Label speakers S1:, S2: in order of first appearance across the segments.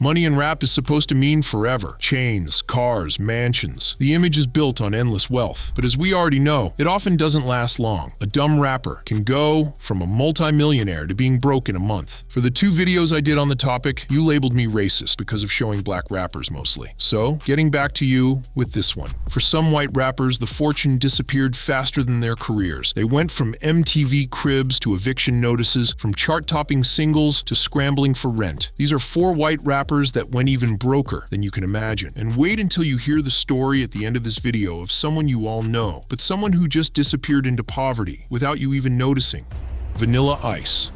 S1: Money in rap is supposed to mean forever. Chains, cars, mansions. The image is built on endless wealth. But as we already know, it often doesn't last long. A dumb rapper can go from a multi-millionaire to being broke in a month. For the 2 videos I did on the topic, you labeled me racist because of showing black rappers mostly. So, getting back to you with this one. For some white rappers, the fortune disappeared faster than their careers. They went from MTV Cribs to eviction notices, from chart-topping singles to scrambling for rent. These are 4 white rappers that went even broker than you can imagine. And wait until you hear the story at the end of this video of someone you all know, but someone who just disappeared into poverty without you even noticing. Vanilla Ice.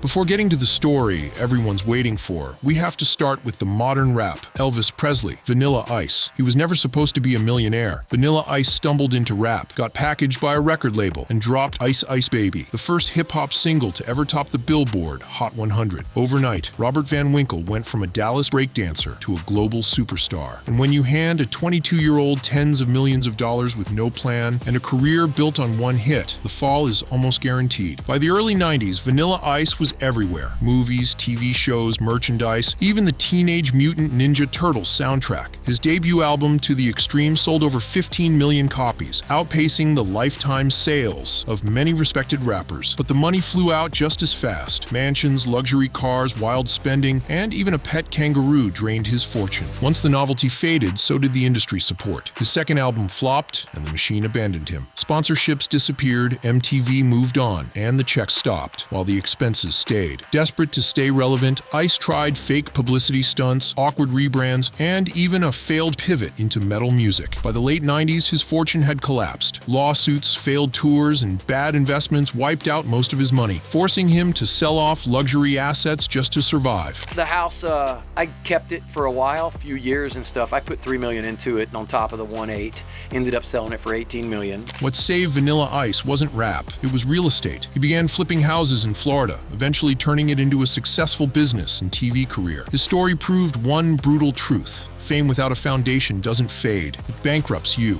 S1: Before getting to the story everyone's waiting for, we have to start with the modern rap, Elvis Presley, Vanilla Ice. He was never supposed to be a millionaire. Vanilla Ice stumbled into rap, got packaged by a record label, and dropped Ice Ice Baby, the first hip-hop single to ever top the Billboard Hot 100. Overnight, Robert Van Winkle went from a Dallas breakdancer to a global superstar. And when you hand a 22-year-old tens of millions of dollars with no plan and a career built on one hit, the fall is almost guaranteed. By the early 90s, Vanilla Ice was everywhere. Movies, TV shows, merchandise, even the Teenage Mutant Ninja Turtles soundtrack. His debut album, To the Extreme, sold over 15 million copies, outpacing the lifetime sales of many respected rappers. But the money flew out just as fast. Mansions, luxury cars, wild spending, and even a pet kangaroo drained his fortune. Once the novelty faded, so did the industry support. His second album flopped, and the machine abandoned him. Sponsorships disappeared, MTV moved on, and the checks stopped, while the expenses stayed. Desperate to stay relevant, Ice tried fake publicity stunts, awkward rebrands, and even a failed pivot into metal music. By the late 90s, his fortune had collapsed. Lawsuits, failed tours, and bad investments wiped out most of his money, forcing him to sell off luxury assets just to survive.
S2: The house, I kept it for a while, few years and stuff. I put $3 million into it, and on top of the 1.8, ended up selling it for $18 million.
S1: What saved Vanilla Ice wasn't rap, it was real estate. He began flipping houses in Florida, eventually turning it into a successful business and TV career. His story proved one brutal truth: fame without a foundation doesn't fade, it bankrupts you.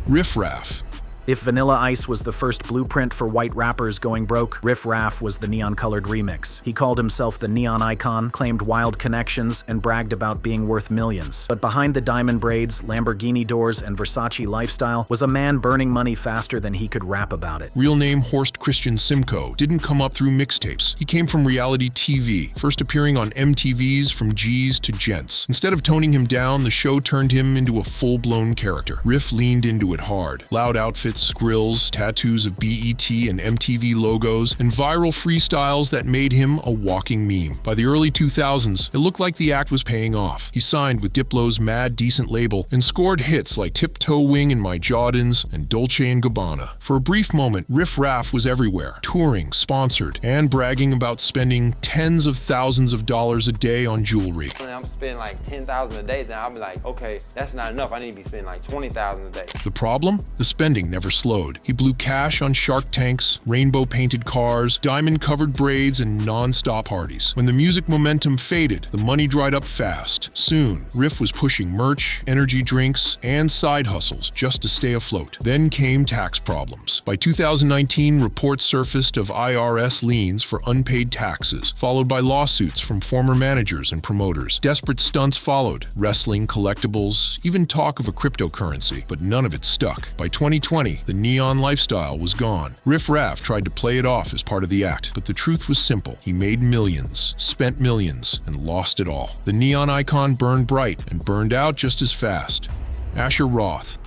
S1: Riff Raff.
S3: If Vanilla Ice was the first blueprint for white rappers going broke, Riff Raff was the neon-colored remix. He called himself the neon icon, claimed wild connections, and bragged about being worth millions. But behind the diamond braids, Lamborghini doors, and Versace lifestyle was a man burning money faster than he could rap about it.
S1: Real name Horst Christian Simcoe didn't come up through mixtapes. He came from reality TV, first appearing on MTV's From G's to Gents. Instead of toning him down, the show turned him into a full-blown character. Riff leaned into it hard. Loud outfits, grills, tattoos of BET and MTV logos, and viral freestyles that made him a walking meme. By the early 2000s, it looked like the act was paying off. He signed with Diplo's Mad Decent label and scored hits like Tiptoe Wing in My Jordans and Dolce & Gabbana. For a brief moment, Riff Raff was everywhere, touring, sponsored, and bragging about spending tens of thousands of dollars a day on jewelry.
S4: When I'm spending like $10,000 a day, then I'll be like, okay, that's not enough. I need to be spending like $20,000 a day.
S1: The problem? The spending never slowed. He blew cash on Shark Tanks, rainbow-painted cars, diamond-covered braids, and non-stop parties. When the music momentum faded, the money dried up fast. Soon, Riff was pushing merch, energy drinks, and side hustles just to stay afloat. Then came tax problems. By 2019, reports surfaced of IRS liens for unpaid taxes, followed by lawsuits from former managers and promoters. Desperate stunts followed: wrestling, collectibles, even talk of a cryptocurrency, but none of it stuck. By 2020, the neon lifestyle was gone. Riff Raff tried to play it off as part of the act, but the truth was simple. He made millions, spent millions, and lost it all. The neon icon burned bright and burned out just as fast. Asher Roth.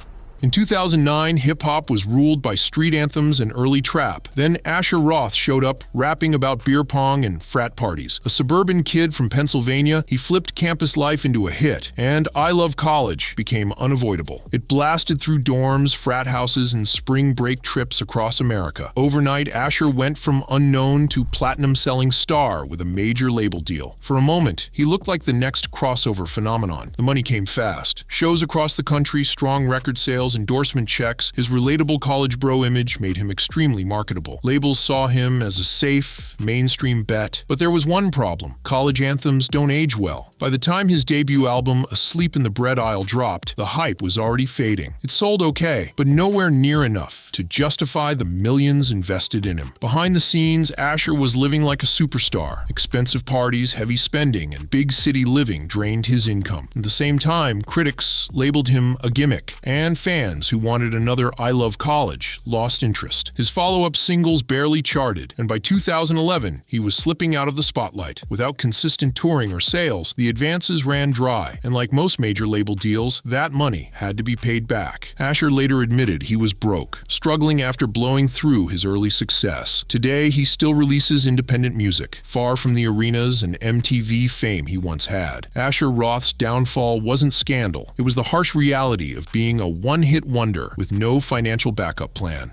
S1: In 2009, hip-hop was ruled by street anthems and early trap. Then Asher Roth showed up, rapping about beer pong and frat parties. A suburban kid from Pennsylvania, he flipped campus life into a hit, and I Love College became unavoidable. It blasted through dorms, frat houses, and spring break trips across America. Overnight, Asher went from unknown to platinum-selling star with a major label deal. For a moment, he looked like the next crossover phenomenon. The money came fast. Shows across the country, strong record sales, emails, endorsement checks, his relatable college bro image made him extremely marketable. Labels saw him as a safe, mainstream bet. But there was one problem. College anthems don't age well. By the time his debut album, Asleep in the Bread Aisle, dropped, the hype was already fading. It sold okay, but nowhere near enough to justify the millions invested in him. Behind the scenes, Asher was living like a superstar. Expensive parties, heavy spending, and big city living drained his income. At the same time, critics labeled him a gimmick, and fans who wanted another I Love College lost interest. His follow-up singles barely charted, and by 2011, he was slipping out of the spotlight. Without consistent touring or sales, the advances ran dry, and like most major label deals, that money had to be paid back. Asher later admitted he was broke, struggling after blowing through his early success. Today, he still releases independent music, far from the arenas and MTV fame he once had. Asher Roth's downfall wasn't scandal. It was the harsh reality of being a one-hit wonder with no financial backup plan.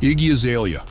S1: Iggy Azalea.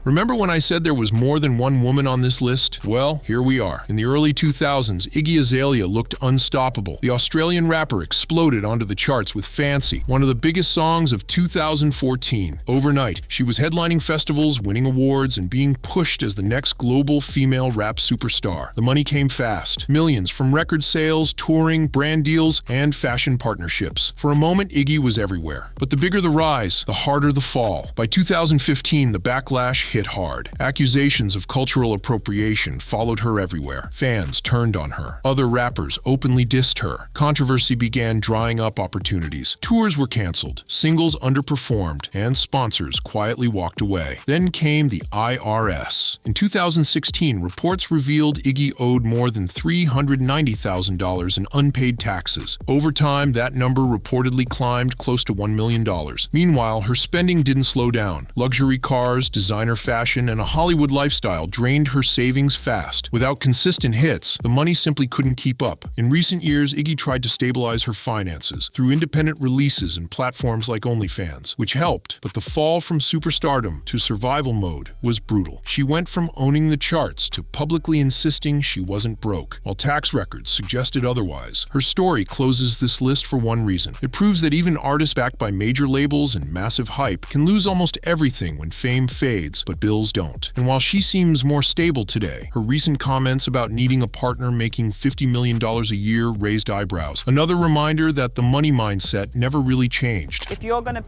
S1: Remember when I said there was more than one woman on this list? Well, here we are. In the early 2000s, Iggy Azalea looked unstoppable. The Australian rapper exploded onto the charts with Fancy, one of the biggest songs of 2014. Overnight, she was headlining festivals, winning awards, and being pushed as the next global female rap superstar. The money came fast. Millions from record sales, touring, brand deals, and fashion partnerships. For a moment, Iggy was everywhere. But the bigger the rise, the harder the fall. By 2015, the backlash hit hard. Accusations of cultural appropriation followed her everywhere. Fans turned on her. Other rappers openly dissed her. Controversy began drying up opportunities. Tours were canceled, singles underperformed, and sponsors quietly walked away. Then came the IRS. In 2016, reports revealed Iggy owed more than $390,000 in unpaid taxes. Over time, that number reportedly climbed close to $1 million. Meanwhile, her spending didn't slow down. Luxury cars, designer fashion, and a Hollywood lifestyle drained her savings fast. Without consistent hits, the money simply couldn't keep up. In recent years, Iggy tried to stabilize her finances through independent releases and platforms like OnlyFans, which helped, but the fall from superstardom to survival mode was brutal. She went from owning the charts to publicly insisting she wasn't broke, while tax records suggested otherwise. Her story closes this list for one reason. It proves that even artists backed by major labels and massive hype can lose almost everything when fame fades, but bills don't. And while she seems more stable today, her recent comments about needing a partner making $50 million a year raised eyebrows. Another reminder that the money mindset never really changed.
S5: If you're going to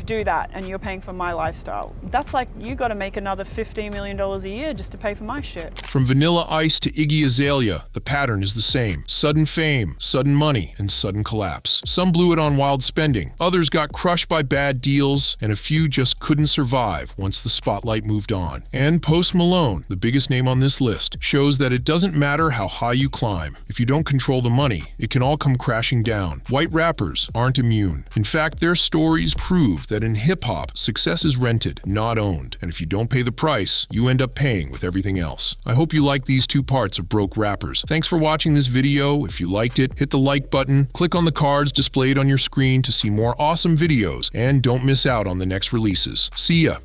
S5: do that and you're paying for my lifestyle, that's like you got to make another $15 million a year just to pay for my shit.
S1: From Vanilla Ice to Iggy Azalea, the pattern is the same. Sudden fame, sudden money, and sudden collapse. Some blew it on wild spending, others got crushed by bad deals, and a few just couldn't survive once the spotlight moved on. And Post Malone, the biggest name on this list, shows that it doesn't matter how high you climb. If you don't control the money, it can all come crashing down. White rappers aren't immune. In fact, their stories prove that in hip-hop, success is rented, not owned. And if you don't pay the price, you end up paying with everything else. I hope you like these two parts of Broke Rappers. Thanks for watching this video. If you liked it, hit the like button, click on the cards displayed on your screen to see more awesome videos, and don't miss out on the next releases. See ya!